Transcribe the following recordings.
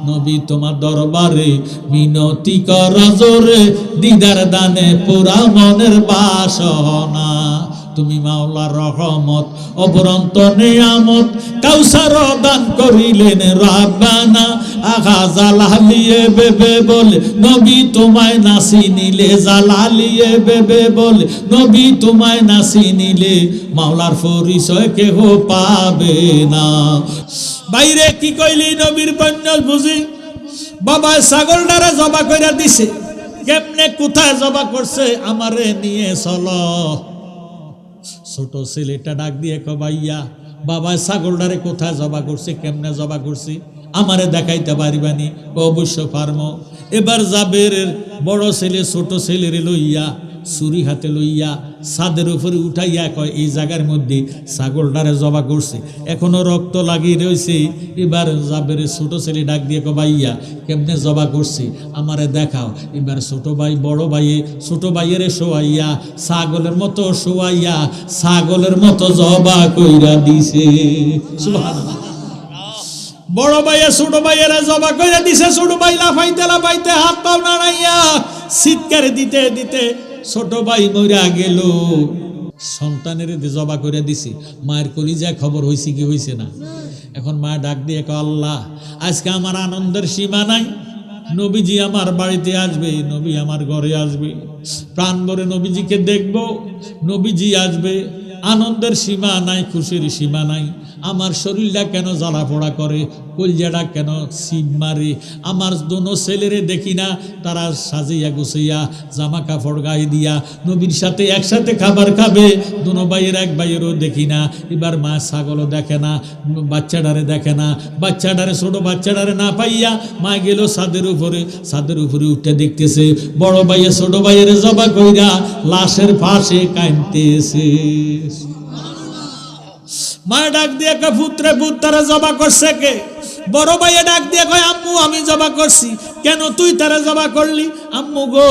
নবী তোমার দরবারে মিনতি করা জোরে, দিদার দানে পুরা মনের বাসনা। তুমি মাওলার রহমত অপরন্ত নিয়ামত, কাউসার দান করিলেন রাব্বানা। আগা জালালিয়ে বেবে বলে নবী তোমায় নাসি নিলে, জালালিয়ে বেবে বলে নবী তোমায় নাসি নিলে, মাওলার পরিচয় কেহ পাবে না। বাইরে কি কইলি নবীর বন্য বুঝি, বাবা ছাগলটারে জবা কইরা দিছে, কেমনে কোথায় জবা করছে আমারে নিয়ে চলো। ছোট ছেলেটা ডাক দিয়ে কয় ভাইয়া, বাবা ছাগলটারে কোথায় জবা করছে, কেমনে জবা করছে আমারে দেখাইতে পারিবানি? অবশ্য পারমো। এবার জাবেরের বড় ছেলে ছোট ছেলেরে লইয়া, ছুরি হাতে লইয়া ছাদের উপরে উঠাইয়া কয় এই জায়গার মধ্যে ছাগলটারে জবা করছে, এখনো রক্ত লাগিয়ে রয়েছে। এবার জাবেরের ছোট ছেলে ডাক দিয়ে কয় ভাইয়া কেমনে জবা করছে আমারে দেখাও। এবার ছোট ভাই বড় ভাইয়ে ছোট ভাইয়েরে শোয়াইয়া ছাগলের মতো শোয়াইয়া ছাগলের মতো জবা কইরা দিছে। সুবহানাল্লাহ। বড় ভাইয়া ছোট ভাইয়েরা জবা কইরা দিছে। ছোট ভাই লাফাইতে লাফাইতে হাত পাও নাড়াইয়া চিৎকার দিতে দিতে ছোট ভাই মইরা গেল। সন্তানের জবা করে দিছি, মায়ের কলিজায় খবর হয়েছে কি হয়েছে না। এখন মা ডাক দিয়ে কয় আল্লাহ আজকে আমার আনন্দের সীমা নাই, নবীজি আমার বাড়িতে আসবে, নবী আমার ঘরে আসবে, প্রাণ ভরে নবীজিকে দেখব, নবীজি আসবে, আনন্দের সীমা নাই, খুশির সীমা নাই। আমার শরীরটা কেন জ্বালা পোড়া করে, কলজাটা কেন সিপ মারে। আমার দোনো ছেলেরে দেখি না তারা সাজিয়া গুছাইয়া জামা কাপড় গায়ে দিয়া নবীর সাথে একসাথে খাবার খাবে, দোনো ভাইয়ের এক ভাইয়েরও দেখি না। এবার মা ছাগলও দেখে না, বাচ্চাটারে দেখে না, বাচ্চাটারে ছোট বাচ্চাটারে না পাইয়া মা গেল ছাদের উপরে, ছাদের উপরে উঠে দেখতেছে বড় ভাইয়ে ছোট ভাইয়ের জবা কইরা লাশের পাশে কাঁদতেছে। মা ডাক দিয়ে কয় পুত্রে পুত্রে জবা করছে কে? বড় ভাইয়ে ডাক দিয়ে কয় আম্মু আমি জবা করছি। কেন তুই তারা জবা করলি? আম্মু গো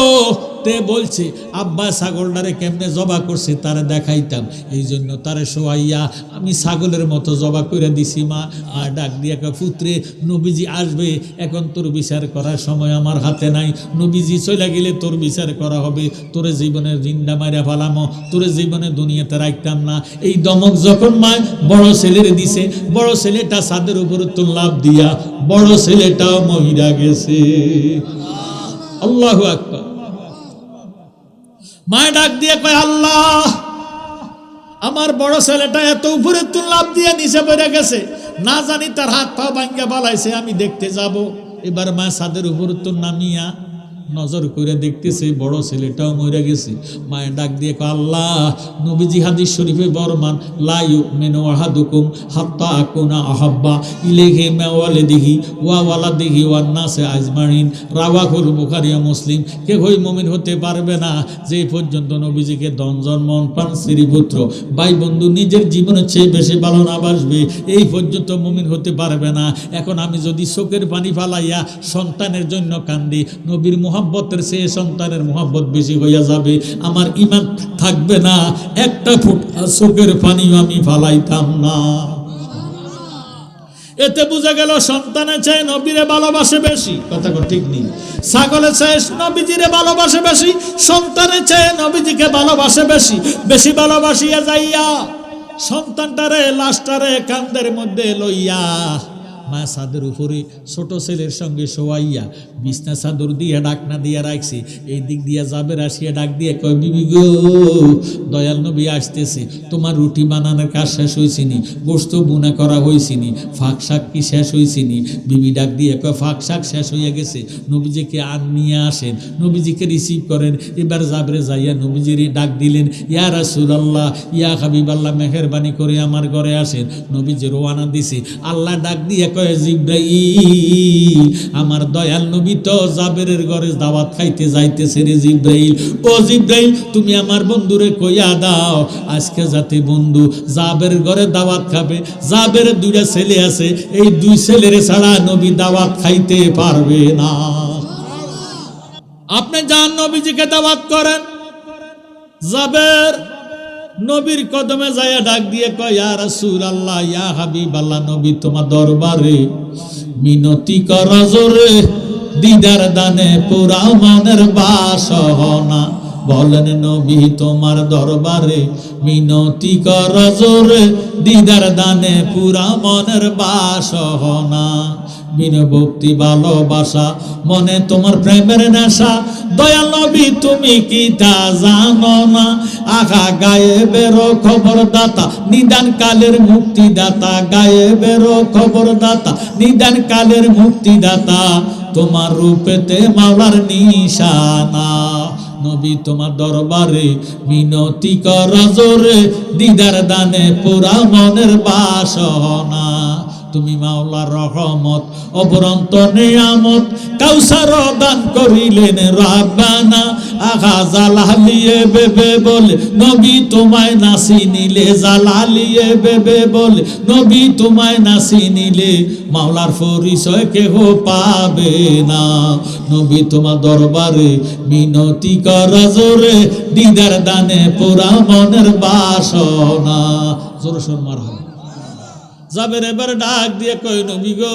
তে বলছে আব্বা ছাগলটারে কেমনে জবা করছে তারে দেখাইতাম, এই জন্য তারে শোয়াইয়া আমি ছাগলের মতো জবা করে দিছি। মা আর ডাক দিয়ে কয় পুত্রে নবীজি আসবে, এখন তোর বিচার করার সময় আমার হাতে নাই, নবীজি চলে গেলে তোর বিচার করা হবে, তোরে জীবনের জিন্দা মাইরা ফালামো, তোরে জীবনে দুনিয়াতে রাখতাম না। এই দমক যখন মা বড় ছেলের দিছে, বড় ছেলেটা ছাদের উপরে তো লাভ দিয়া বড় ছেলেটাও মহিরা গেছে। আল্লাহু আকবার। মা ডাক দিয়ে কয় আল্লাহ আমার বড় ছেলেটা এত উপরে তো লাভ দিয়ে নিচে পড়ে গেছে, না জানি তার হাত পা ভাঙ্গা বালাইছে, আমি দেখতে যাব। এবার মা ছাদের উপর তো নামিয়া নজর করে দেখতেছে বড় ছেলেটাও মরে গেছে। মায়ের ডাক দিয়ে কয় আল্লাহ নবীজি হাদিস শরীফে বরমান লা ইউমিনু আহাদুকুম হাত্তা আকুনা আহাব্বা ইলাইহি মিন ওয়ালিদিহি ওয়া ওয়ালাদিহি ওয়ান নাসি আজমাইন, রাওয়াহুল বুখারী ও মুসলিম। কেউই মুমিন হতে পারবে না যে পর্যন্ত নবীজিকে ধন মন প্রাণ স্ত্রী পুত্র ভাই বন্ধু নিজের জীবনের চেয়ে বেশি ভালো না বাসবে, এই পর্যন্ত মুমিন হতে পারবে না। এখন আমি যদি চোখের পানি ফালাইয়া সন্তানের জন্য কান্দি, নবীর মোহাব্বতের চেয়ে সন্তানের মোহাব্বত বেশি হইয়া যাবে, আমার ঈমান থাকবে না, একটা ফোঁটা চোখের পানিও আমি ফালাইতাম না। এতে বোঝা গেল সন্তানের চেয়ে নবীরে ভালোবাসে বেশি। কথা ঠিক নেই? ছাগলের চেয়ে নবীজিরে ভালোবাসে বেশি, সন্তানের চেয়ে নবীজিকে ভালোবাসে বেশি। বেশি ভালোবাসিয়া যাইয়া সন্তানটারে লাশটারে কান্দের মধ্যে লইয়া মা ছাদের উপরে ছোট ছেলের সঙ্গে শোয়াইয়া বিছনা চাদর দিয়ে ডাকনা দিয়ে রাখছি। এই দিক দিয়ে যাবের আসিয়া ডাক দিয়ে কয় বিবি গো দয়াল নবী আসতেছে, তোমার রুটি বানানোর কাজ শেষ হয়েছিনি, গোস্ত বুনা করা হয়েছিনি, ফাঁক শাক কি শেষ হয়েছিনি? বিবি ডাক দিয়ে কয় ফাঁক শাক শেষ হয়ে গেছে, নবীজিকে আর নিয়ে আসেন, নবীজিকে রিসিভ করেন। এবার যাবরে যাইয়া নবীজির ডাক দিলেন, ইয়া রাসূলুল্লাহ ইয়া হাবিবাল্লাহ মেহেরবানি করে আমার ঘরে আসেন। নবীজি রওনা দিছে। আল্লাহ ডাক দিয়ে কয় জিবরাইল আমার দয়াল নবী তো জাবেরের ঘরে দাওয়াত খাইতে যাইতেছে রে জিবরাইল। ও জিবরাইল তুমি আমার বন্ধুরে কইয়া দাও আজকে যাতে বন্ধু জাবেরের ঘরে দাওয়াত খাবে। জাবেরের দুইটা ছেলে আছে, এই দুই ছেলেরে ছাড়া নবী দাওয়াত খাইতে পারবে না। আপনি যান নবীজিকে দাওয়াত করেন। জাবের নবীর কদমে যায়া ডাক দিয়ে কয় ইয়া রাসূলুল্লাহ ইয়া হাবিবাল্লাহ, নবী তোমার দরবারে মিনতি কর জোরে, দিদার দানে পুরা মনের বাসনা। বলেন নবী তোমার দরবারে মিনতি কর জোরে, দিদার দানে পুরা মনের বাসনা। বিন ভক্তি ভালোবাসা মনে তোমার প্রেমের নেশা, দয়াল নবী তুমি কি তা জানো না? আহা গায়েবের খবর দাতা, নিদান কালের মুক্তিদাতা, গায়েবের খবর দাতা, নিদান কালের মুক্তিদাতা, তোমার রূপেতে মাওলার নিশানা। নবী তোমার দরবারে মিনতি কর জোরে, দিদার দানে পুরা মনের বাসনা। তুমি মাওলার রহমত অপরন্ত নিয়ামত, কাউসার দান করিলেন রাব্বানা। আঘা জালালিয়ে বেবে বলে নবী তোমায় নাসি নিলে, জালালিয়ে বেবে বলে নবী তোমায় নাসি নিলে, মাওলার পরিচয় কেহ পাবে না। নবী তোমার দরবারে মিনতি কর জোরে, দিদার দানে পুরা মনের বাসনা। জোরে সোর মারহাবা। জাবের এবার ডাক দিয়ে কই নবী গো,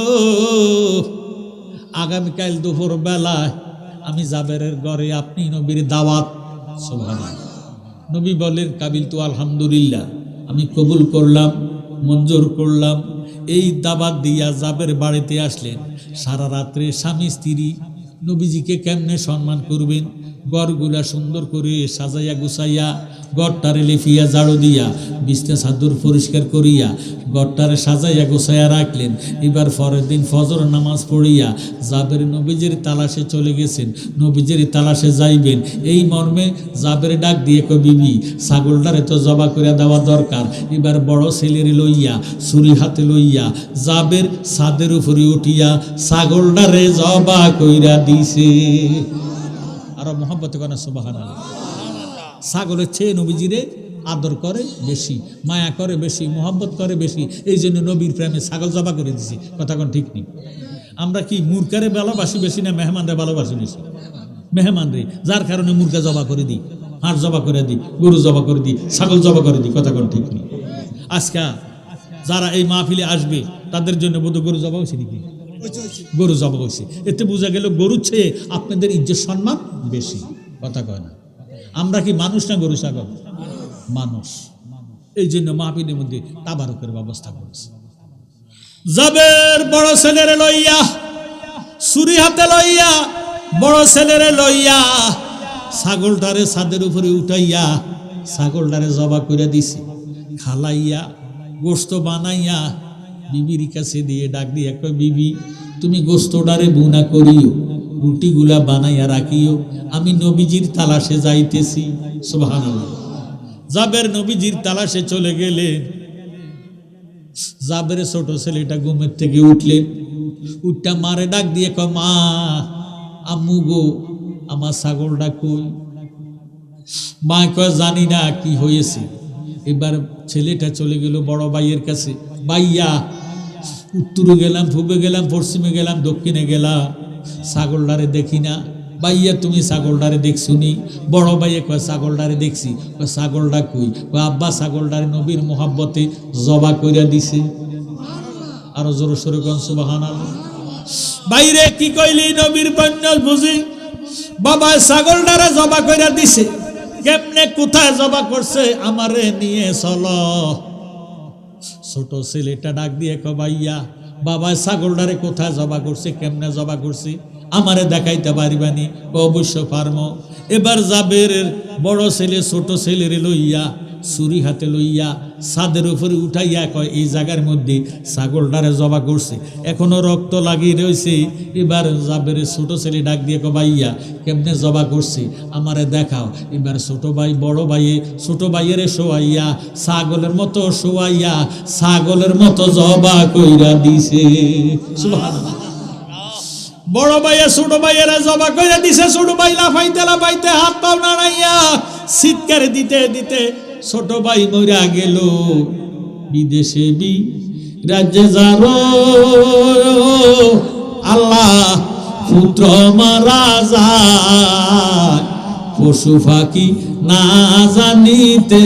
আগামীকাল দুপুর বেলায় আমি জাবেরের ঘরে আপনি নবীর দাওয়াত। সুবহানাল্লাহ। নবী বলেন কাবিল তু আলহামদুলিল্লাহ, আমি কবুল করলাম, মঞ্জুর করলাম। এই দাওয়াত দিয়া জাবের বাড়িতে আসলেন। সারা রাত্রে স্বামী স্ত্রী নবীজিকে কেমনে সম্মান করবেন, ঘরগুলা সুন্দর করে সাজাইয়া গুছাইয়া, ঘরটারে লেফিয়া ঝাড়ু দিয়া, বিছনা চাদর পরিষ্কার করিয়া ঘরটারে সাজাইয়া গুছাইয়া রাখলেন। এবার পরের দিন ফজর নামাজ পড়িয়া জাবের নবীজির তালাশে চলে গেছেন, নবীজির তালাশে যাইবেন। এই মর্মে জাবের ডাক দিয়ে কই বিবি, ছাগলটারে তো জবা করে দেওয়া দরকার। এবার বড় ছেলের লইয়া, ছুরি হাতে লইয়া জাবের ছাদের উপরে উঠিয়া ছাগলটারে জবা কইরা দিছে। আরো মহব্বতে কোন সুবহানাল্লাহ। ছাগলের চেয়ে নবীজিরে আদর করে বেশি, মায়া করে বেশি, মহব্বত করে বেশি। এই জন্য নবীর প্রেমে ছাগল জবা করে দিছি। কথা কোন ঠিক নেই। আমরা কি মুরগারে ভালোবাসি বেশি না মেহমানরে ভালোবাসি বেশি? মেহমানরে, যার কারণে মুরগা জবা করে দিই, হাঁস জবা করে দিই, গরু জবা করে দিই, ছাগল জবা করে দিই। কথা কোন ঠিক নেই। আজকে যারা এই মাহফিলে আসবে তাদের জন্য বোধ গরু জবা হয়েছে নাকি? গরু জবা হয়েছে। এতে বোঝা গেল গরুর চেয়ে আপনাদের ইজ্জত সম্মান বেশি। কথা কয় না। আমরা কি মানুষ না গরু ছাগল? মানুষ। এই জন্য মাহফিলের মধ্যে তাবারকের ব্যবস্থা করেছে। জাবের বড় ছেলেরে লইয়া, ছুরি হাতে লইয়া, বড় ছেলেরে লইয়া ছাগলটারে ছাদের উপরে উঠাইয়া ছাগলটারে জবা করে দিছে। খালাইয়া গোস্ত বানাইয়া বিবির কাছে দিয়ে ডাক দিয়ে কয় বিবি, তুমি গোস্তটারে বুনা করিও, রুটিগুলা বানাইয়া রাখিও, আমি নবীজির তালাশে যাইতেছি। সুবহানাল্লাহ। জাবের নবীজির তালাশে চলে গেলেন। জাবের ছোট ছেলেটা ঘুমের থেকে উঠলেন, উঠটা মারে ডাক দিয়ে কয় মা, আম্মু গো, আমার ছাগলটা কই? মা কয় জানি না কি হয়েছে। এবার ছেলেটা চলে গেল বড় ভাইয়ের কাছে। ভাইয়া, উত্তরে গেলাম, পূবে গেলাম, পশ্চিমে গেলাম, দক্ষিণে গেলাম, ছাগলটারে দেখি না। ভাইয়া তুমি ছাগলটারে দেখছুনি? বড় ভাইয়ে কয় ছাগলটারে দেখছি। কয় ছাগলটা কই? কয় আব্বা ছাগলটারে নবীর মোহাব্বতে জবা কইরা দিছে। আরো জোরে সোরে কোন সুবহানাল্লাহ। বাইরে কি কইলি? নবীর বন্য বুঝি। বাবা ছাগলটারে জবা কইরা দিছে। কেমনে, কোথায় জবা করছে? আমারে নিয়ে চলো। ছোট ছেলেটা ডাক দিয়ে কয় ভাইয়া, বাবা ছাগলটারে কোথায় জবা করছে, কেমনে জবা করছে, আমারে দেখাইতে পারিবানি? অবশ্য পারমো। এবার জাবের বড় ছেলে ছোট ছেলেরে লইয়া, ছুরি হাতে লইয়া ছাদের উপরে উঠাইয়া কয় এই জায়গার মধ্যে ছাগলটারে জবা করছে, এখনো রক্ত লাগিয়ে রয়েছে। এবার জাবের ছোট ছেলে ডাক দিয়ে কয় ভাইয়া, কেমনে জবা করছে আমারে দেখাও। এবার ছোট ভাই বড় ভাইয়ে ছোট ভাইয়েরে শোয়াইয়া ছাগলের মতো শোয়াইয়া ছাগলের মতো জবা কইরা দিছে। সুবহানাল্লাহ। বড় ভাইয়া ছোট ভাইয়েরা জবা কইরা দিছে। ছোট ভাই লাফাইতে লাফাইতে হাত পাও নাড়াইয়া চিৎকার দিতে দিতে ছোট ভাই মইরা গেল। বিদেশে রাজ্যে যার আল্লাহ পুত্র মারা যায়, পশু পাখি না জানিতে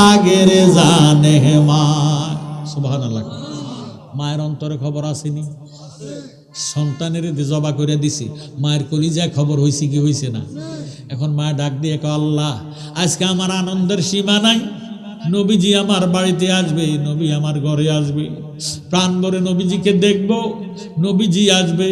আগের জানে মা। সুবহানাল্লাহ। মায়ের অন্তরে খবর আসেনি? সন্তানের জবা করে দিছি, মায়ের কলিজায় খবর হয়েছে কি হয়েছে না? এখন মা ডাক দিয়ে কয়, আল্লাহ আজকে আমার আনন্দের সীমা নাই, নবীজি আমার বাড়িতে আসবে, নবী আমার ঘরে আসবে, প্রাণ ভরে নবীজিকে দেখব, নবীজি আসবে,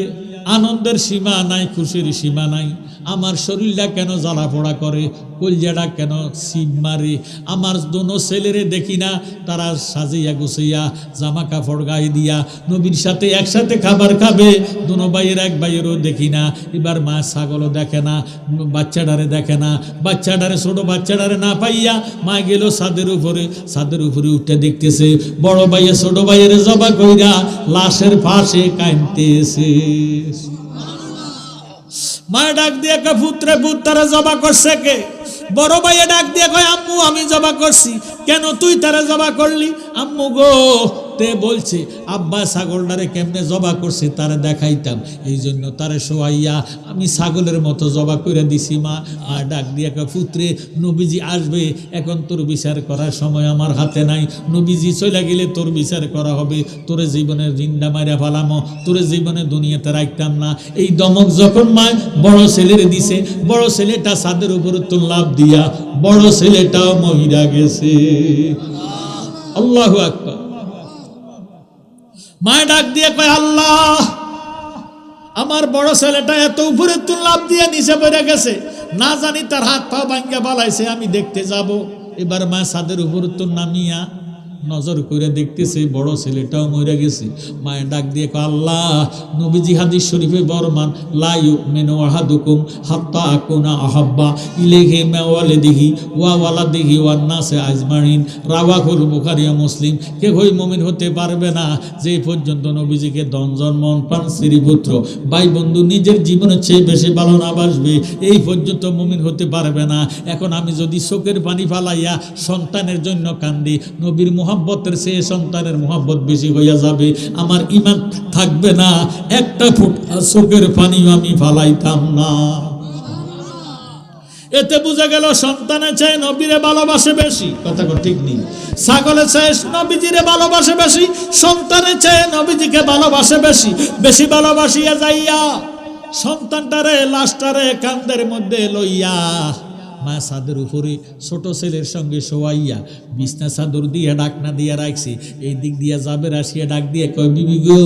আনন্দের সীমা নাই, খুশির সীমা নাই। আমার শরীরটা কেন জ্বালা পোড়া করে, কলজাটা কেন সিম মারে। আমার দোনো ছেলেরে দেখি না, তারা সাজিয়া গুছাইয়া জামা কাপড় গায়ে দিয়া নবীর সাথে একসাথে খাবার খাবে, দোনো ভাইয়ের এক ভাইয়েরও দেখি না। এবার মা ছাগলও দেখে না, বাচ্চাটারে দেখে না, বাচ্চাটারে ছোট বাচ্চাটারে না পাইয়া মা গেল ছাদের উপরে উঠে দেখতেছে বড় ভাইয়ে ছোট ভাইয়ের জবা কইরা লাশের পাশে কাঁদতেছে। মা ডাক দিয়ে কয়, পুত্রে পুত্রে জবা করছে কে? বড় ভাইয়ে ডাক দিয়ে কয়, আম্মু আমি জবা করছি। কেন তুই তারা জবা করলি? আম্মু গো, তে বলছে আব্বা ছাগলটারে কেমনে জবা করছে তারে দেখাইতাম, এই জন্য তারে শোয়াইয়া আমি ছাগলের মতো জবা করে দিছি। মা ডাক দিয়ে কয়, পুত্রে নবীজি আসবে, এখন তোর বিচার করার সময় আমার হাতে নাই। নবীজি চলে গেলে তোর বিচার করা হবে, তোরে জীবনের জিন্দা মাইরা ফালামো, তোরে জীবনে দুনিয়াতে রাখতাম না। এই দমক যখন মা বড় ছেলের দিছে, বড় ছেলেটা ছাদের উপরে তো লাভ দিয়া বড় ছেলেটাও মহিরা গেছে। আল্লাহু আকবার। মা ডাক দিয়ে কয়, আল্লাহ আমার বড় ছেলেটা এত উপরে তো লাভ দিয়ে নিচে পড়ে গেছে, না জানি তার হাত পা ভাঙ্গা বালাইছে, আমি দেখতে যাব। এবার মা ছাদের উপরে তো নামিয়া নজর করে দেখতেছে বড় ছেলেটাও মরে গেছে। মায়ের ডাক দিয়ে কয়, আল্লাহ নবীজি হাদিস শরীফে বরমান, লা ইউমিনু আহাদুকুম হাত্তা আকুনা আহাব্বা ইলাইহি মিন ওয়ালিদিহি ওয়া ওয়ালাদিহি ওয়ান নাসি আজমাইন, রাওয়াহুল বুখারী ও মুসলিম। কেউই মুমিন হতে পারবে না যে পর্যন্ত নবীজিকে ধনজন মন প্রাণ স্ত্রী পুত্র ভাই বন্ধু নিজের জীবনের চেয়ে বেশি ভালো না বাসবে, এই পর্যন্ত মুমিন হতে পারবে না। এখন আমি যদি চোখের পানি ফালাইয়া সন্তানের জন্য কান্দি, নবীর মোহাব্বতের সে সন্তানের মোহাব্বত বেশি হইয়া যাবে, আমার ঈমান থাকবে না, একটা ফোঁটা চোখের পানিও আমি ফালাইতাম না। এতে বুঝা গেল সন্তানের চেয়ে নবীরে ভালোবাসে বেশি। কথা ঠিক নেই? ছাগলের চেয়ে নবীজিরে ভালোবাসে বেশি, সন্তানের চেয়ে নবীজিকে ভালোবাসে বেশি। বেশি ভালোবাসিয়া যাইয়া সন্তানটারে লাশটারে কান্দের মধ্যে লইয়া মা ছাদের উপরে ছোট ছেলের সঙ্গে শোয়াইয়া বিছনা চাদর দিয়ে ডাকনা দিয়ে রাখছি। এই দিক দিয়ে যাবের আসিয়া ডাক দিয়ে কয়, বিবি গো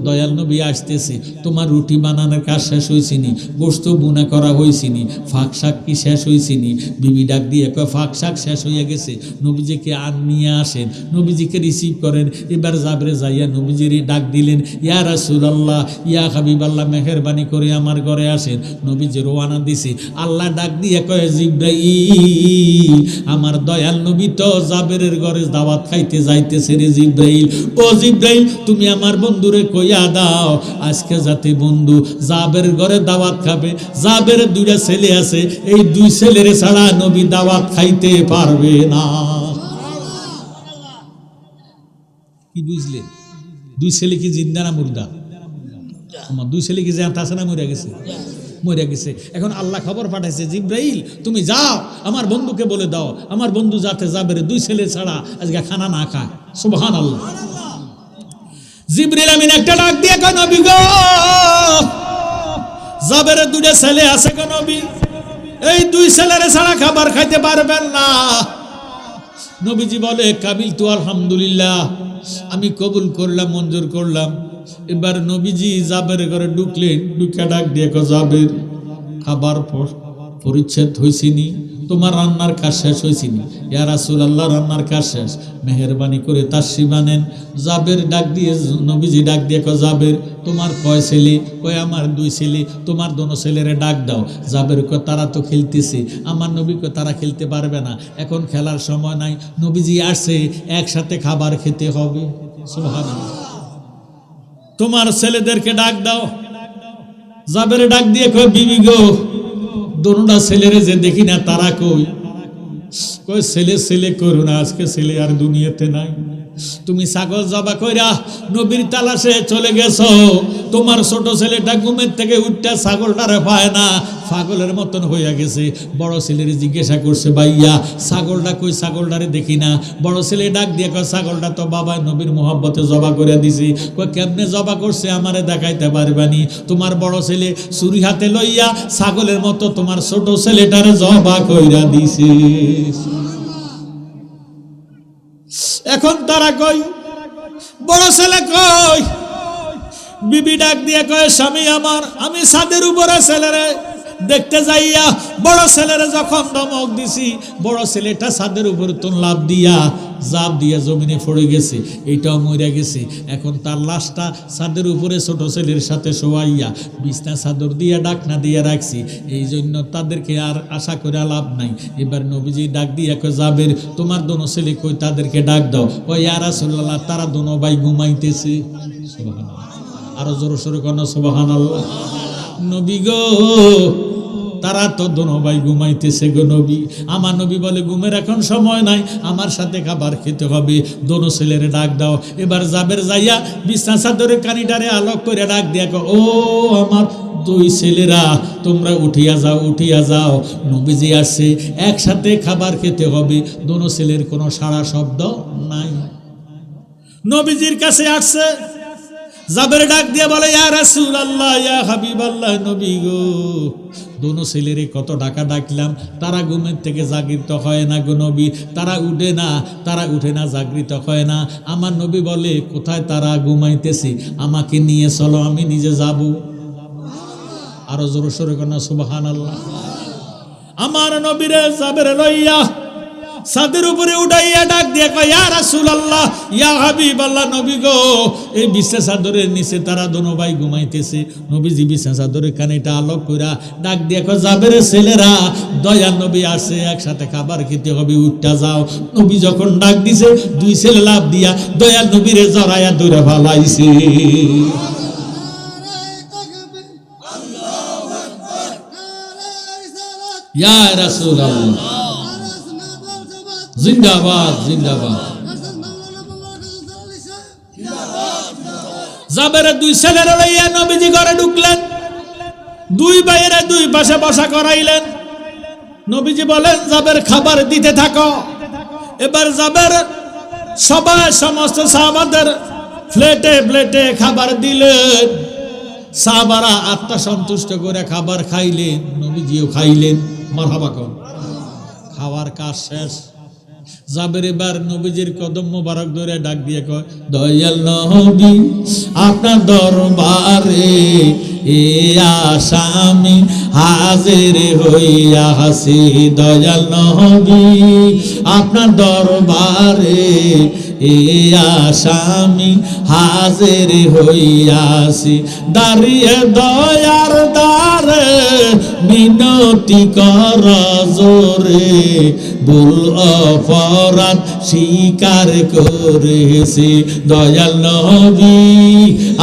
দয়াল নবী আসতেছে, তোমার রুটি বানানোর কাজ শেষ হয়েছিনি, গোস্ত বুনা করা হয়েছিনি, ফাঁক শাক কি শেষ হয়েছিনি? বিবি ডাক দিয়ে কয়, ফাঁক শাক শেষ হয়ে গেছে, নবীজিকে আর নিয়ে আসেন, নবীজিকে রিসিভ করেন। এবার যাবরে যাইয়া নবীজির ডাক দিলেন, ইয়া রাসূলুল্লাহ ইয়া হাবিবাল্লাহ মেহেরবানি করে আমার ঘরে আসেন। নবীজি রওনা দিছে। আল্লাহ ডাক দিয়ে কয়, জিব্রাইল আমার দয়াল নবী তো জাবেরের ঘরে দাওয়াত খাইতে যাইতেছে রে জিব্রাইল। ও জিব্রাইল তুমি আমার বন্ধুরে কইয়া দাও আজকে যাতে বন্ধু জাবেরের ঘরে দাওয়াত খাবে। জাবেরের দুইটা ছেলে আছে, এই দুই ছেলের ছাড়া নবী দাওয়াত খাইতে পারবে না। কি বুঝলেন? দুই ছেলে কি জিন্দা না মুর্দা? আমার দুই ছেলে কি জানতে আছে না মরে গেছে? মরে গেছে। এখন আল্লাহ খবর পাঠাইছে, জিব্রাইল তুমি যাও আমার বন্ধুকে বলে দাও আমার বন্ধু যাতে জাবের দুই ছেলে ছাড়া আজকে খানা না খায়। সুবহানাল্লাহ। জিবরিল আমিন একটা ডাক দিয়ে কয়, নবী গো জাবের দুইটা ছেলে আছে গো নবী, এই দুই ছেলের ছাড়া খাবার খাইতে পারবেন না। নবীজি বলে, কাবিল তু আলহামদুলিল্লাহ, আমি কবুল করলাম, মঞ্জুর করলাম। এবার নবীজি জাবের ঘরে ঢুকলেন, ঢুকে ডাক দিয়ে কয়, জাবের খাবার পরিচ্ছেদ হয়েছিনি, তোমার রান্নার কাজ শেষ হয়েছিনি? ইয়া রাসূলুল্লাহ রান্নার কাজ শেষ, মেহেরবানি করে তাশরিফ আনেন। জাবের ডাক দিয়ে নবীজি ডাক দিয়ে কয়, জাবের তোমার কয় ছেলে? কয় আমার দুই ছেলে। তোমার দোনো ছেলেরে ডাক দাও। জাবের কয়, তারা তো খেলতেছে। আমার নবী কয়, তারা খেলতে পারবে না, এখন খেলার সময় নাই, নবীজি আসছে একসাথে খাবার খেতে হবে। সুবহানাল্লাহ। তোমার ছেলেদেরকে ডাক দাও। জাবের ডাক দিয়ে কয়, বিবি গো দোনোটা ছেলেরে যে দেখি না তারা কই? কয় ছেলে ছেলে করো না, আজকে ছেলে আর দুনিয়াতে নাই। তুমি ছাগল জবা কইরা নবীর তালাশে চলে গেছো, তোমার ছোট ছেলেটা ঘুমের থেকে উঠটা ছাগলটারে পায় না, পাগলের মতন হইয়া গেছে। বড় ছেলের জিজ্ঞাসা করছে, ভাইয়া ছাগলটা কই, ছাগলটারে দেখি না। বড় ছেলে ডাক দিয়ে কয়, ছাগলটা তো বাবা নবীর মোহাব্বতে জবা করে দিছি। কয় কেমনে জবা করছে আমারে দেখাইতে পারবানি? তোমার বড় ছেলে ছুরি হাতে লইয়া ছাগলের মতো তোমার ছোট ছেলেটারে জবা কইরা দিছে। এখন তারা কই, বড় ছেলে কই? বিবি ডাক দিয়ে কয়, স্বামী আমার, আমি ছাদের উপরে ছেলেরে দেখতে যাইয়া বড় ছেলেরে যখন ধমক দিছি, বড় ছেলেটা ছাদের উপর তো লাভ দিয়া জাপ দিয়া জমিনে পড়ে গেছে, এইটাও মরে গেছে। এখন তার লাশটা ছাদের উপরে ছোট ছেলের সাথে শোয়াইয়া বিছনা চাদর দিয়া ডাকনা দিয়া রাখছি। এই জন্য তাদেরকে আর আশা করে লাভ নাই। এবার নবীজি ডাক দিয়া কয়, জাবের তোমার দোনো ছেলে কই, তাদেরকে ডাক দাও। কয়, ইয়া রাসূলুল্লাহ, তারা দোনো ভাই ঘুমাইতেছে। সুবহানাল্লাহ, আরো জোরে সোরে কোন সুবহানাল্লাহ। নবী গো, তারা তো দোনো ভাই ঘুমাইতেছে গো নবী। আমার নবী বলে, ঘুমের এখন সময় নাই, আমার সাথে খাবার খেতে হবে, দোনো ছেলেরে ডাক দাও। এবার জাবের যাইয়া বিছনা চাদরের কানিটারে আলোক করে ডাক দিয়া কয়, ও আমার দুই ছেলেরা, তোমরা উঠিয়া যাও, উঠিয়া যাও, নবীজি আসছে, একসাথে খাবার খেতে হবে। দোনো ছেলের কোনো সাড়া শব্দ নাই। নবীজির কাছে আসছে, জাবের ডাক দিয়ে বলে, ইয়া রাসূলুল্লাহ, ইয়া হাবিবাল্লাহ, নবী গো, দোনো ছেলেরে কত ডাকা ডাকলাম, তারা ঘুমের থেকে জাগৃত হয় না গো নবী, তারা উঠে না, তারা উঠে না, জাগৃত হয় না। আমার নবী বলে, কোথায় তারা ঘুমাইতেছে, আমাকে নিয়ে চলো, আমি নিজে যাব। আরো জোরে সোরে কন্যা সুবহানাল্লাহ। আমার নবীরে জাবের লইয়া ছাদের উপরে উঠাইয়া ডাক দিয়ে কয়, ইয়া রাসূলুল্লাহ, ইয়া হাবিবাল্লাহ, নবী গো, এই বিছনা চাদরের নিচে তারা দোনো ভাই ঘুমাইতেছে। নবীজি বিছনা চাদরের কানেটা আলোক কইরা ডাক দিয়ে কয়, জাবের ছেলেরা, দয়ার নবী আসে, একসাথে খাবার খেতে হবে, উঠটা যাও। নবী যখন ডাক দিছে, দুই ছেলে লাভ দিয়া দয়ার নবীরে জড়াইয়া ধরে ফেলাইছে। ইয়া রাসূলুল্লাহ, জিন্দাবাদ, জিন্দাবাদ। জাবেরের দুই ছেলেরা লইয়া নবীজি ঘরে ঢুকলেন, দুই ভাইয়েরা দুই পাশে বসা করাইলেন। নবীজি বলেন, জাবের খাবার দিতে থাকো। এবার জাবের সবাই সমস্ত সাহাবাদের প্লেটে প্লেটে খাবার দিলেন। সাহাবারা আত্মা সন্তুষ্ট করে খাবার খাইলেন, নবীজিও খাইলেন। মারহাবা কর। খাওয়ার কাজ শেষ। জাবের এবার নবীজির কদম মোবারক ধরে ডাক দিয়ে কয়, দয়াল নবী, আপনার দরবারে এ আসামি হাজির হইয়া আছি। দয়াল নবী, আপনার দরবারে এ আসামি হাজির হইয়া আছি। দাঁড়িয়ে দয়ার দ্বারে মিনতি কর জোরে, ভুল অপরাধ স্বীকার করেছি। দয়াল নবী,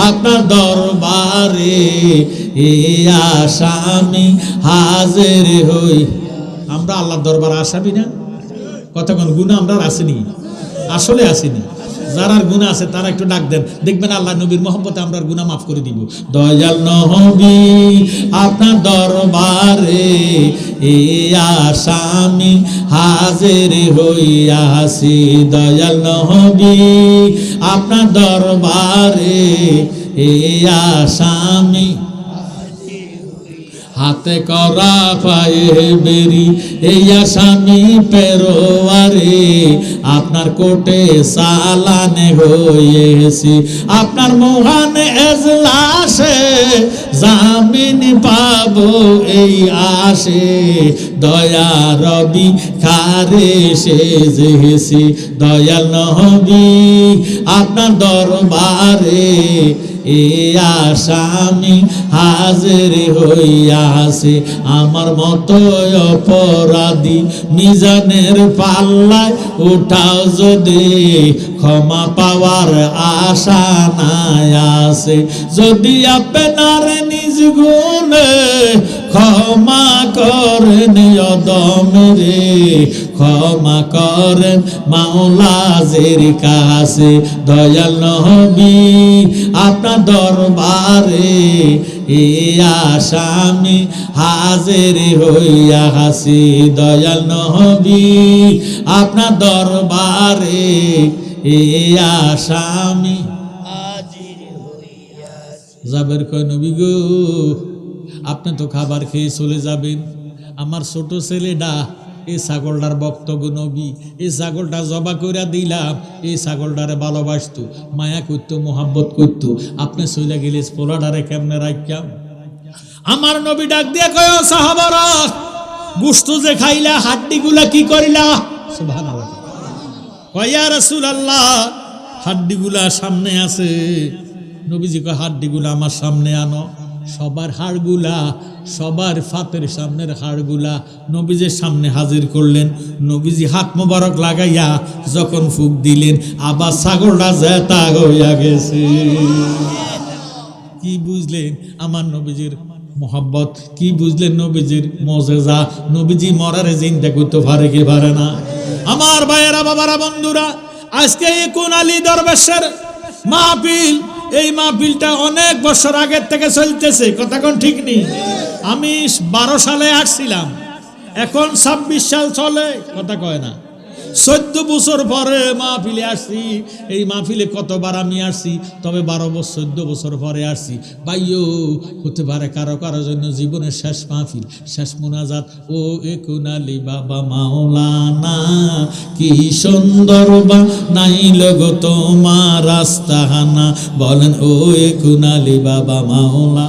আপনার দরবারে এ আসামি হাজির হই। আমরা আল্লাহর দরবারে আসামি না? কতক্ষণ গুনাহ আমরা আসেনি, আসলে আসেনি। যারা গুনাহ আছে তারা একটু ডাক দেন, দেখবেন আল্লাহ নবীর মহব্বতে আমরা গুনাহ মাফ করে দিব। দয়াল নবী, আপনার দরবারে এ আসামি হাজির হইয়া আছি। দয়াল নবী, আপনার দরবারে এ আসামি হাতে করা পায়ে বেরি, এই আসামি পেরোয়ারে আপনার কোটে সালানে হয়েছি। আপনার মহান এজলাসে জামিন পাবো এই আশে, দয়া রবি খারে সেজেছি। দয়াল নবী, আপনার দরবারে এ আসামি হাজির হইয়া আছে। আমার মতো অপরাধী মিজানের পাল্লায় উঠাও যদি, ক্ষমা পাওয়ার আশা নাই আছে। যদি আপনার নিজ গুণে ক্ষমা করেন অদমরে, ক্ষমা করেন মাওলাজের কাছে। দয়াল নবী আপনার দরবারে এ আসামি হাজির হইয়া হাসি। দয়াল নবী আপনার দরবারে এ আসামি হাজির হইয়া। জাবের কয় নবী গো আপনি তো খাবার খেয়ে চলে যাবেন, আমার ছোট ছেলেটা এই ছাগলটার বক্তব্য নবী, এই ছাগলটা জবা করে দিলাম, এই ছাগলটারে ভালোবাসতো, মায়া করতো, মোহাব্বত করতো, আপনি চলে গেলে পোলাটারে কেমনে রাখিয়াম? আমার নবী ডাক দিয়ে কয় সাহাবারা গোশত যে খাইলা হাড্ডিগুলা কি করিলা? সুবহানাল্লাহ। কয় ইয়া রাসূলুল্লাহ হাড্ডিগুলা সামনে আছে। নবীজি কয় হাড্ডিগুলা আমার সামনে আনো। সবার হাড়গুলা, সবার ফাতের সামনের হাড়গুলা নবীজির সামনে হাজির করলেন। নবীজি হাত মোবারক লাগাইয়া যখন ফুক দিলেন আবার ছাগলটা জেতা হইয়া গেছে। কি বুঝলেন আমার নবীজির মোহাব্বত? কি বুঝলেন নবীজির মজেজা? নবীজি মরারে চিন্তা করতে পারে কি পারে না? আমার ভাইয়েরা, বাবারা, বন্ধুরা, আজকে ইকুন আলী দরবেশের মাহফিল, এই মাহফিলটা অনেক বছর আগের থেকে চলতেছে, কথা কোন ঠিক নেই। আমি 12 সালে আসছিলাম, এখন 26 সাল চলে, কথা কয় না। 14 বছর পরে মাহফিলে আসছি। এই মাহফিলে কতবার আমি আসছি, তবে 14 বছর পরে আসছি। ভাইও হতে পারে কারো কারো জন্য জীবনের শেষ মাহফিল, শেষ মুনাজাত। ও ইকুন আলী বাবা মাওলানা কি সুন্দর বা নাইল গো তোমার আস্তানা। বলেন ও ইকুন আলী বাবা মাওলানা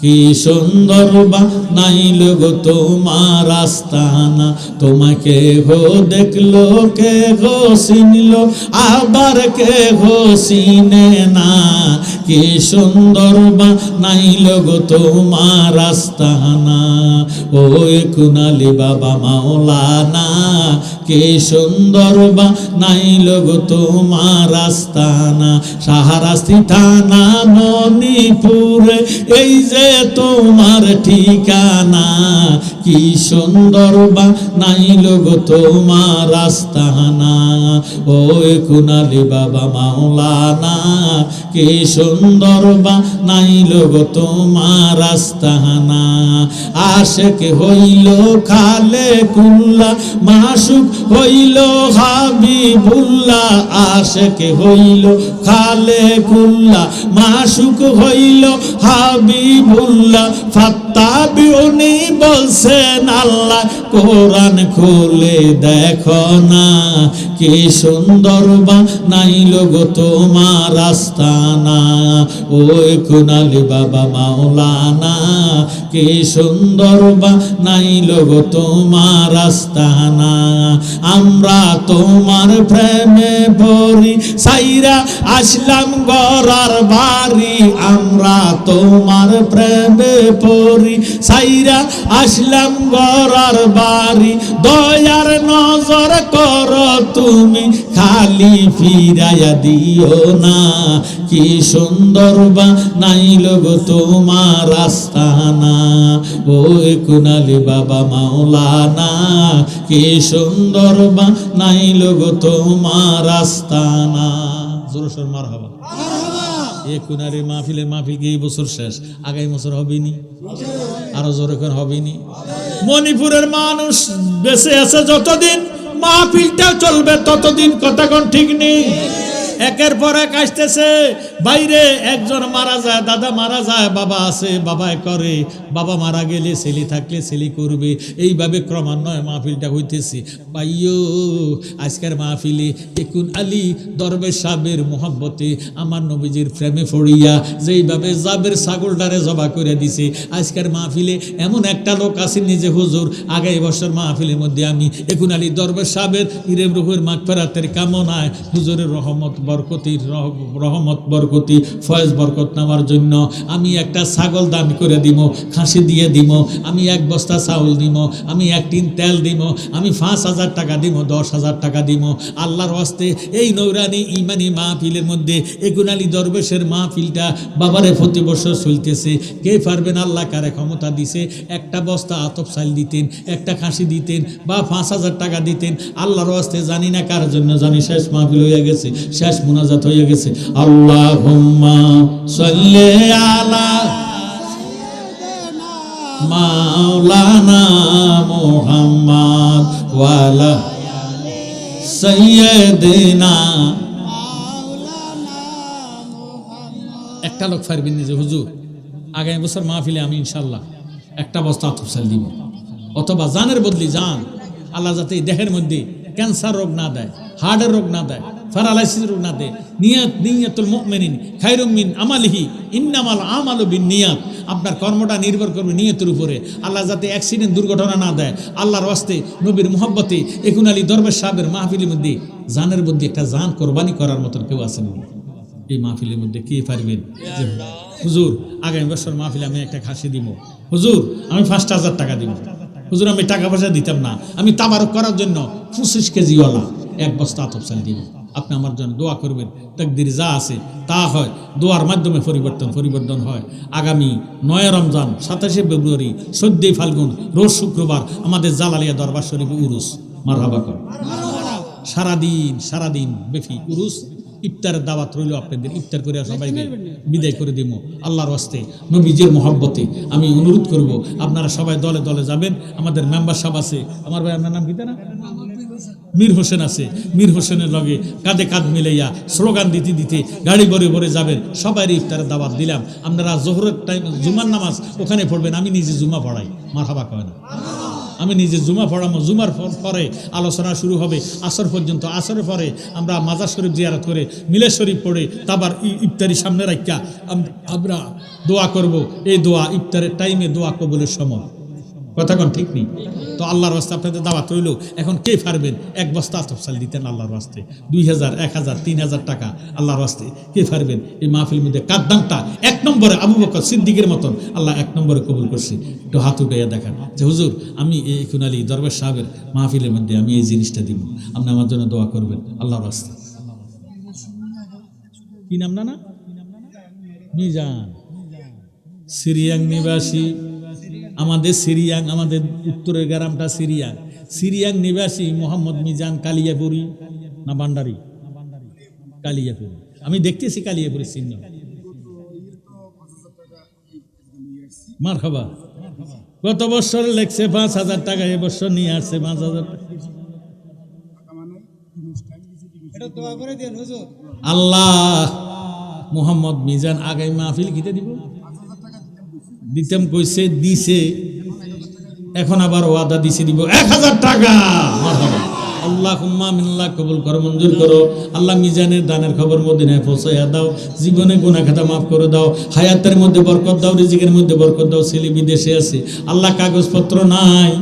কি সুন্দর বা নাইল গো তোমার আস্তানা। তোমাকে গো দেখলো কে গো চিনলো, আবার কে গো চিনে না। কি সুন্দর বা নাইল গো তোমার আস্তানা। ও ইকুন আলী বাবা মাওলানা কি সুন্দর বা নাইল গো তোমার আস্তানা। শাহরাস্তি থানা মণিপুরে এই যে তোমার ঠিকানা। কি সুন্দর বা নাইল গো তোমার আস্তানা। ও ইকুন আলী বাবা মাওলানা কি সুন্দর বা নাইল গো তোমার আস্তানা। আশেক হইল খালে কুল্লা, মাসুক হইল হাবিবুল্লাহ। আশেক হইল খালে কুল্লা, মাসুক হইল হাবিবুল্লাহ। ফাত্তাবিউনি বলছেন আল্লাহ, কোরআন খুলে দেখো না। কি সুন্দর বা নাইল গো তোমার আস্তানা। ও ইকুন আলী বাবা মাওলানা কি সুন্দর বা নাইল গো তোমার আস্তানা। আমরা তোমার প্রেমে পড়ি সাইরা আসলাম গরার বাড়ি। আমরা তোমার প্রেমে পড়ি সাইরা আসলাম গরার বাড়ি। দয়ার নজর করো তুমি, খালি ফিরাইয়া দিও না। কি সুন্দর বা নাইল গো তোমার আস্তানা। ও ইকুন আলী বাবা মাওলানা কি সুন্দর বা নাইল গো তোমার আস্তানা। জোরে সোরে মারহাবা। ইকুন আলী মাহফিলের মাহফিল এই বছর শেষ, আগামী বছর হবেনি, আরো জোরে করে হবেনি। মণিপুরের মানুষ বেঁচে আছে যতদিন মাহফিলটা চলবে ততদিন, কথা কোন ঠিক নেই। একের পর এক আসতেছে, বাইরে একজন মারা যায়, দাদা মারা যায়, বাবা আছে, বাবা করে, বাবা মারা গেলে ছেলে থাকলে ছেলে করবে, এইভাবে ক্রমান্বয়ে মাহফিলটা হইতেছে। ভাইও আজকের মাহফিলে ইকুন আলী দরবেশ সাহেবের মোহাব্বতে আমার নবীজির প্রেমে পড়িয়া যেইভাবে জাবের ছাগলটারে জবা করে দিছে, আজকের মাহফিলে এমন একটা লোক আছে নিজে হুজুর, আগামী বছর মাহফিলের মধ্যে আমি ইকুন আলী দরবেশ সাহেবের ইরেম রুহের মাগফিরাতের কামনায় হুজুরের রহমত বরকতির রহমত বরকত বরকতি ফয়েজ বরকত নেওয়ার জন্য আমি একটা ছাগল দান করে দিব, খাসি দিয়ে দিব, আমি 1 বস্তা চাউল দিব, আমি 1 টিন তেল দিব, আমি 5,000 টাকা দিব, 10,000 টাকা দিব। আল্লাহর ওয়াস্তে এই নৌরানি ইমানি মাহফিলের মধ্যে একুন আলী দরবেশের মাহফিলটা বাবারে প্রতি বছর চলতেছে। কে পারবেন? আল্লাহ কারে ক্ষমতা দিছে, একটা বস্তা আতপ চাল দিতেন, একটা খাসি দিতেন বা 5,000 টাকা দিতেন। আল্লাহর ওয়াস্তে জানি না কার জন্য, জানি শেষ মাহফিল হয়ে গেছে, শেষ মুনাজাত হয়ে গেছে। আল্লাহুম্মা সাল্লি আলা মাওলানা মুহাম্মদ ওয়া আলা সাইয়্যিদিনা। একটা লোক পারবেন নিজে, হুজুর আগামী বছর মাহফিলে আমি ইনশাল্লাহ একটা বস্তা আতপ চাল দিব, অথবা জানের বদলি জান। আল্লাহ যাতে দেহের মধ্যে ক্যান্সার রোগ না দেয়, হার্টের রোগ না দেয়, প্যারালাইসিস রোগ না দেয়। নিয়াতুল মুমিনিন খায়রুম মিন আমালিহি ইন্নামাল আমালু বিন্নিয়াত। আপনার কর্মটা নির্ভর করবে নিয়তের উপরে। আল্লাহ যাতে অ্যাক্সিডেন্ট দুর্ঘটনা না দেয়। আল্লাহর ওয়াস্তে নবীর মুহাব্বতে একুন আলী দরবেশ সাহেবের মাহফিলের মধ্যে জানের মধ্যে একটা জান কোরবানি করার মতন কেউ আছেন? এই মাহফিলের মধ্যে কে পারবেন যে হুজুর আগামী বছর মাহফিলে আমি একটা খাসি দিব, হুজুর আমি 5,000 টাকা দিব, হুজুর আমি টাকা পয়সা দিতাম না, আমি তাবারক করার জন্য 25 কেজিওয়ালা 1 বস্তা আতপ চাল দিব। আপনি আমার জন্য দোয়া করবেন, তাকদীর যা আছে তা হয়, দোয়ার মাধ্যমে পরিবর্তন হয়। আগামী 9 রমজান, 27 ফেব্রুয়ারি, 14 ফাল্গুন, রোজ শুক্রবার আমাদের জালালিয়া দরবার শরীফ উরুস। মারহাবা কর। সারাদিন বেফি উরুস। ইফতারের দাওয়াত রইল আপনাদের, ইফতার করে সবাইকে বিদায় করে দিব। আল্লাহর ওয়াস্তে নবীজির মহব্বতে আমি অনুরোধ করব আপনারা সবাই দলে দলে যাবেন। আমাদের মেম্বার সাহেব আছে, আমার ভাই আপনার নাম কি না? মীর হোসেন আছে। মীর হোসেনের লগে কাঁধে কাঁধ মিলাইয়া স্লোগান দিতে দিতে গাড়ি ভরে ভরে যাবেন। সবাই ইফতারের দাওয়াত দিলাম। আপনারা জোহরের টাইম জুমার নামাজ ওখানে পড়বেন, আমি নিজে জুমা পড়াই। মারহাবা কয় না? আমি নিজে জুমা পড়াবো। জুমার পরে আলোচনা শুরু হবে আসর পর্যন্ত। আসরের পরে আমরা মাজার শরীফ জিয়ারত করে মিলাদ শরীফ পড়ে তারপর ইফতারি সামনে রাখা আমরা দোয়া করব। এই দোয়া ইফতারের টাইমে দোয়া কবুলের সময়। কথা কোন ঠিক নেই তো? আল্লাহর ওয়াস্তে আপনাদের দাওয়াত রইল। এখন কে পারবেন 1 বস্তা আতপ চাল দিতেন আল্লাহর ওয়াস্তে? 2,000, 1,000, 3,000 টাকা আল্লাহর ওয়াস্তে কে পারবেন? এই মাহফিল মধ্যে কাদ্দামটা 1 নম্বরে আবু বকর সিদ্দিকের মতন আল্লাহ 1 নম্বরে কবুল করছি। একটু হাত উঠাইয়া দেখান যে হুজুর আমি এই একুন আলী দরবেশ সাহেবের মাহফিলের মধ্যে আমি এই জিনিসটা দিব, আপনি আমার জন্য দোয়া করবেন আল্লাহর ওয়াস্তে। কি নাম? না মিজান, সিরিয়াং নিবাসী। আমাদের সিরিয়াং, আমাদের উত্তরের গ্রামটা সিরিয়াং নিবাসী মোহাম্মদ মিজান। কালিয়াপুরি না ভান্ডারি? কালিয়াপুরি। আমি দেখতেছি কালিয়াপুরি চিহ্ন। মারহাবা। গত বছর লেখছে 5,000 টাকা, এবছর নিয়ে আসছে 5,000 টাকা। আল্লাহ মোহাম্মদ মিজান আগামী মাহফিল কিতে দিব? দিতাম কইছে, দিছে, এখন আবার ওয়াদা দিছে দিব 1,000 টাকা। মারহাবা। আল্লাহুম্মা মিনাল্লাহ কবুল করো, মঞ্জুর করো। আল্লাহ মিজানের দানের খবর মদিনায় পৌঁছাইয়া দাও। জীবনে গুনাহ খাতা মাফ করে দাও। হায়াতের মধ্যে বরকত দাও, রিজিকের মধ্যে বরকত দাও। ছেলে বিদেশে আছে, আল্লাহ কাগজপত্র নাই,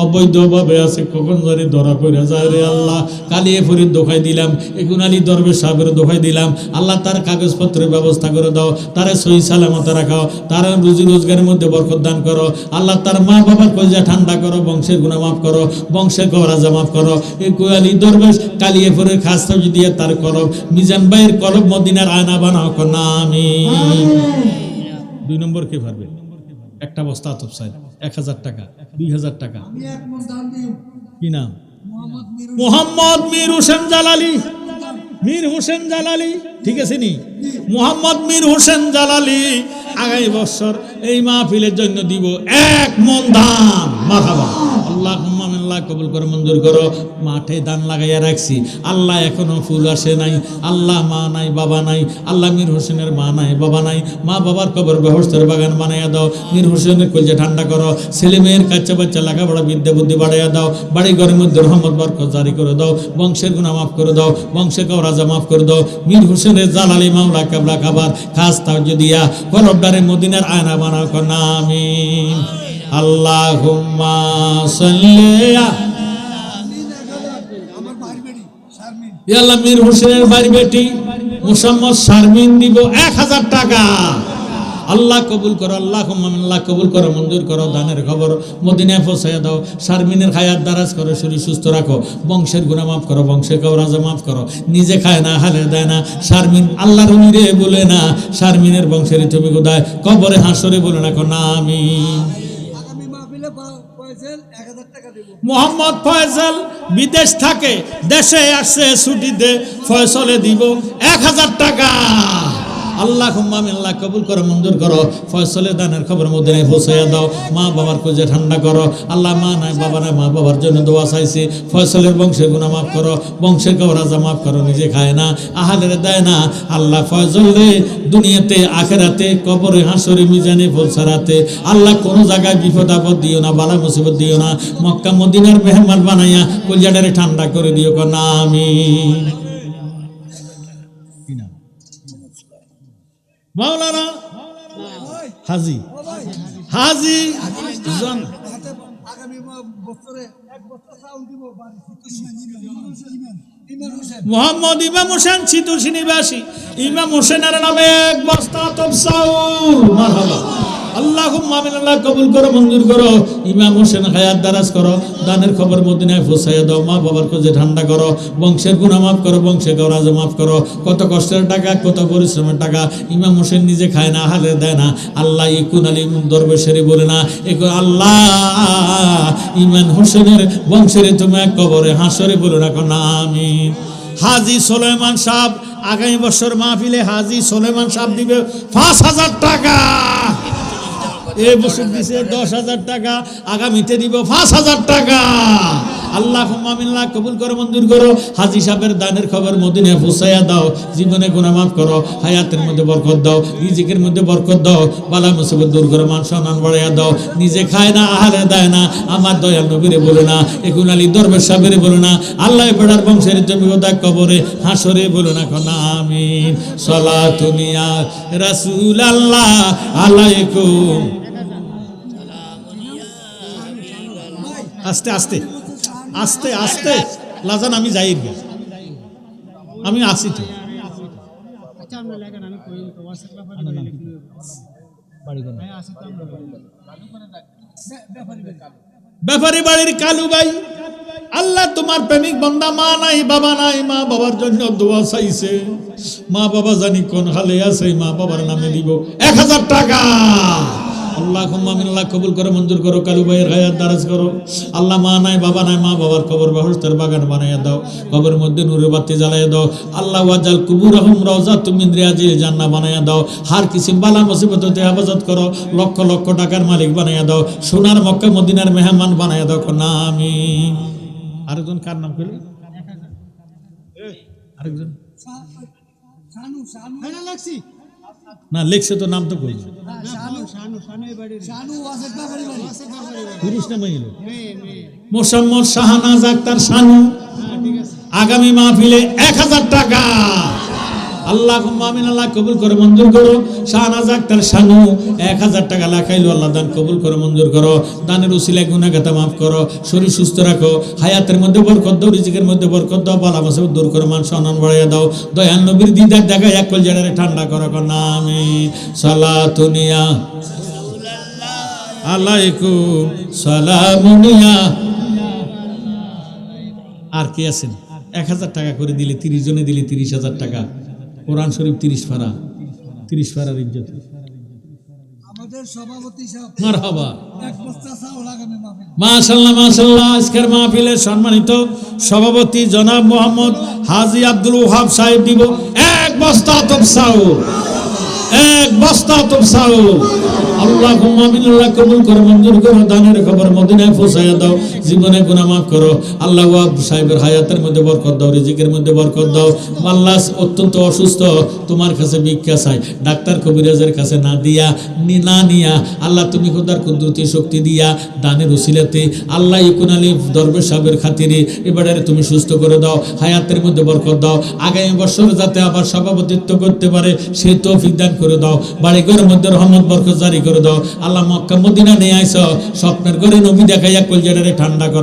অবৈধভাবে আছে, কখন জানি ধরা পড়ে যায় রে আল্লাহ। কালিয়াপুরের দোহাই দিলাম, একুন আলী দরবেশ সাহেবের দোহাই দিলাম। আল্লাহ তার কাগজপত্রের ব্যবস্থা করে দাও, তারে সহি সালামতে রাখাও, তার রুজি রোজগারের মধ্যে বরকত দান করো। আল্লাহ তার মা বাবার কলিজা ঠান্ডা করো, বংশের গুনাহ মাফ করো, বংশের করাজা মাফ করো। একুন আলী দরবেশ কালিয়াপুরের খাস তাওজি দিয়ে তার কলব, মিজান ভাইয়ের কলব মদিনার আয়না বানাও কনা আমিন। 2 নম্বর কে পারবে? একটা বস্তা আতপ চাল 1,000 টাকা, 2,000 টাকা। কি নাম? মোহাম্মদ মীর হোসেন জালালি। মীর হোসেন জালালি, ঠিক আছে নি? মোহাম্মদ মীর হোসেন জালালি আগামী বছর এই মাহফিলের জন্য দিব 1 মণ ধান। মারহাবা। আল্লাহুম্মা মিনাল্লাহ কবুল করো, মঞ্জুর করো। মাঠে ধান লাগাইয়া রাখছি, আল্লাহ এখনো ফুল আসে নাই। আল্লাহ মা নাই, বাবা নাই। আল্লাহ মীর হোসেনের মা নাই, বাবা নাই। মা বাবার কবর ব্যবস্থার বাগান বানাইয়া দাও। মীর হোসেনের কলজা ঠান্ডা করো। ছেলে মেয়ের কাচ্চা বাচ্চা লেখাপড়া বিদ্যা বুদ্ধি বাড়াইয়া দাও। বাড়ি ঘরের মধ্যে রহমত বরকত জারি করে দাও। বংশের গুনাহ মাফ করে দাও, বংশের কওরাজা মাফ করে দাও। মীর হোসেনের জালালি মাওলা কাবলা খাবার খাস তাওজি দিয়া কলবদারে মদিনার আয়না বানাও কনা আমিন। আল্লাহুম্মা সাল্লি ইয়া আল্লাহ মীর হোসেনের বাড়ি বেটি মোসাম্মদ শারমিন দিব 1000 টাকা। আল্লাহ কবুল করো, আল্লাহুম্মা আমিন। আল্লাহ কবুল করো, মঞ্জুর করো। দানের খবর মদিনায় পৌঁছায় দাও। শারমিনের হায়াত দারাজ করো, শরীর সুস্থ রাখো, বংশের গুনাহ মাফ করো, বংশের কবরাজা মাফ করো। নিজে খায় না, হালে দেয় না। শারমিন আল্লাহর উমিরে বলে না, শারমিনের বংশের তুমি কোথায় কবরে হাসরে বলে না, না আমিন। মোহাম্মদ ফয়সাল বিদেশ থাকে, দেশে আসছে ছুটিতে, ফয়সলে দিব 1000 টাকা। আল্লাহুম্মা আমিন। আল্লাহ কবুল করো, মঞ্জুর করো। ফয়সলে দানের খবর মদিনায় পৌঁছাইয়া দাও। মা বাবার কোজে ঠান্ডা করো। আল্লাহ মা নাই বাবা নাই, মা বাবার জন্য দোয়া চাইছি। ফয়সলের বংশের গুনাহ মাফ করো, বংশের কবরাজা মাফ করো। নিজে খায় না, আহালের দেয় না। আল্লাহ ফয়জল রে দুনিয়াতে আখেরাতে কবরে হাসরে মিজানে পৌঁছারাতে আল্লাহ কোনো জায়গায় বিপদ আপদ দিও না, বালা মুসিবত দিও না। মক্কা মদিনার মেহমান বানাইয়া কলজাটারে ঠান্ডা করে দিও, না আমিন। মাওলানা হাজি হাজি মোহাম্মদ ইমাম হোসেন চিতুলসী নিবাসী। ইমাম হোসেনের নামে 1 বস্তা তবসাউল। মারহাবা। আল্লাহুম্মা আমিন। আল্লাহ কবুল করো, মঞ্জুর করো। ইমাম হোসেন হায়াত দারাজ করো, দানের খবর মদিনায় পৌঁছাইয়া দাও। মা বাবার কোজে ঠান্ডা করো, বংশের গুনাহ মাফ করো, বংশের কবরাজ মাফ করো। কত কষ্টের টাকা, কত পরিশ্রমের টাকা। ইমাম হোসেন নিজে খায় না, হালে দেয় না। আল্লাহ ইকুন আলী দরবেশের বলে না, আল্লাহ ইমাম হোসেনের বংশের তুমি কবরে হাসরে বলে রাখো, না আমিন। হাজি সুলাইমান সাহেব আগামী বছর মাহফিলে হাজি সুলাইমান সাহেব দিবে 5000 টাকা। এই বছর দিছে 10,000 টাকা, আগামীতে দিব 5000 টাকা। আল্লাহুম্মা আমিন। আল্লাহ কবুল করো, মঞ্জুর করো। হাজি সাহেবের দানের খবর মদিনায় পৌঁছাইয়া দাও। জীবনে গুনাহ মাফ করো, হায়াতের মধ্যে বরকত দাও, রিজিকের মধ্যে বরকত দাও, বালা মুসিবত দূর করো, মান সম্মান বাড়াইয়া দাও। নিজে খায় না, আহারে দেয় না। আমার দয়াল নবীরে বলে না, একুন আলী দরবেশ সাহেবের বলে না, আল্লাহ বেড়ার বংশের জমি ওদা কবরে হাসরে বলে না, না আমিন। সালাতুন ইয়া রাসূলুল্লাহ আলাইকুম। আস্তে আস্তে আস্তে আস্তে লাজান, আমি যাই, আমি আসি তো। ব্যাপারী বাড়ির কালু ভাই, আল্লাহ তোমার প্রেমিক বান্দা, মা নাই বাবা নাই, মা বাবার জন্য দোয়া চাইছে। মা বাবা জানি কোন হালে আছে, মা বাবার নামে দিব 1000 টাকা। আল্লাহুম্মা আমিন। আল্লাহ কবুল করো, মঞ্জুর করো। কালু ভাইয়ের হায়াত দারাজ করো। আল্লাহ মা নাই বাবা নাই, মা বাবার কবর বাহস্তের বাগান বানাইয়া দাও, কবরের মধ্যে নূরের বাতি জ্বালাইয়া দাও। আল্লাহ ওয়াজাল কুবুরহুম রাওযাতুম মিন রিয়াজিল জান্নাহ বানাইয়া দাও। হার কিসিম বালা মুসিবত হতে হেফাজত করো, লক্ষ লক্ষ টাকার মালিক বানাইয়া দাও, সোনার মক্কা মদিনার মেহমান বানাইয়া দাও, না আমিন। আরেকজন কার নাম কইলে? আরেকজন না লেখছে তো, নাম তো কই পুরুষ না মহিলা? মোসাম্মদ শাহনাজ আক্তার শানু আগামী মাহফিলে 1000 টাকা। আল্লাহুম্মা আমিন। আল্লাহ কবুল করো, মঞ্জুর করো। শাহনাজ আক্তার শানু 1000 টাকা লাখাইলো। আল্লাহ দান কবুল করো, মঞ্জুর করো। দানের উসিলায় গুনাহ খাতা মাফ করো, শরীর সুস্থ রাখো, হায়াতের মধ্যে বরকত দাও, রিজিকের মধ্যে বরকত দাও, বালা মুসিবত দূর করো, মান সম্মান বাড়াইয়া দাও। দয়াল নবীর দিদার দেখা এক কলজারে ঠান্ডা করো, না আমিন। সালাতুন ইয়া আলাইকুম সালামুন ইয়া। আর কি আছেন? 1000 টাকা করে দিলে 30 জনে দিলে 30,000 টাকা। কোরআন শরীফ 30 পারা, 30 পারার ইজ্জত। আমাদের সভাপতি সাহেব মারহাবা, এক বস্তা চাউল আগামী মাহফিল। মাশাআল্লাহ মাশাআল্লাহ। আজকের মাহফিলের সম্মানিত সভাপতি জনাব মোহাম্মদ হাজী আব্দুল ওহাব সাহেব দিব 1 বস্তা তবসাউল, 1 বস্তা তবসাউল। আল্লাহুম্মা আমিন। আল্লাহ কবুল করো, মঞ্জুর করো। দানের খবর মদিনায় পৌঁছাইয়া দাও, জীবনে গুনাহ মাফ করো। আল্লাহ ওয়াব সাহেবের হায়াতের মধ্যে বরকত দাও, রিজিকের মধ্যে বরকত দাও। আল্লাহ অত্যন্ত অসুস্থ, তোমার কাছে ভিক্ষা চাই, ডাক্তার কবিরাজের কাছে না দিয়া না নিয়া, আল্লাহ তুমি খোদার কুদরতি শক্তি দিয়া দানের উসিলাতে আল্লাহ ইকুন আলী দরবেশ সাহেবের খাতিরে এবারে তুমি সুস্থ করে দাও, হায়াতের মধ্যে বরকত দাও। আগামী বছর যাতে আবার সভাপতিত্ব করতে পারে সে তৌফিক দান করে দাও। বাড়িঘরের মধ্যে রহমত বরকত জারি করে দাও। আল্লাহ মক্কা মদিনা নিয়ে আইছো, স্বপ্নের ঘরে নবী দেখাইয়া কলজাটারে ঠান্ডা কর।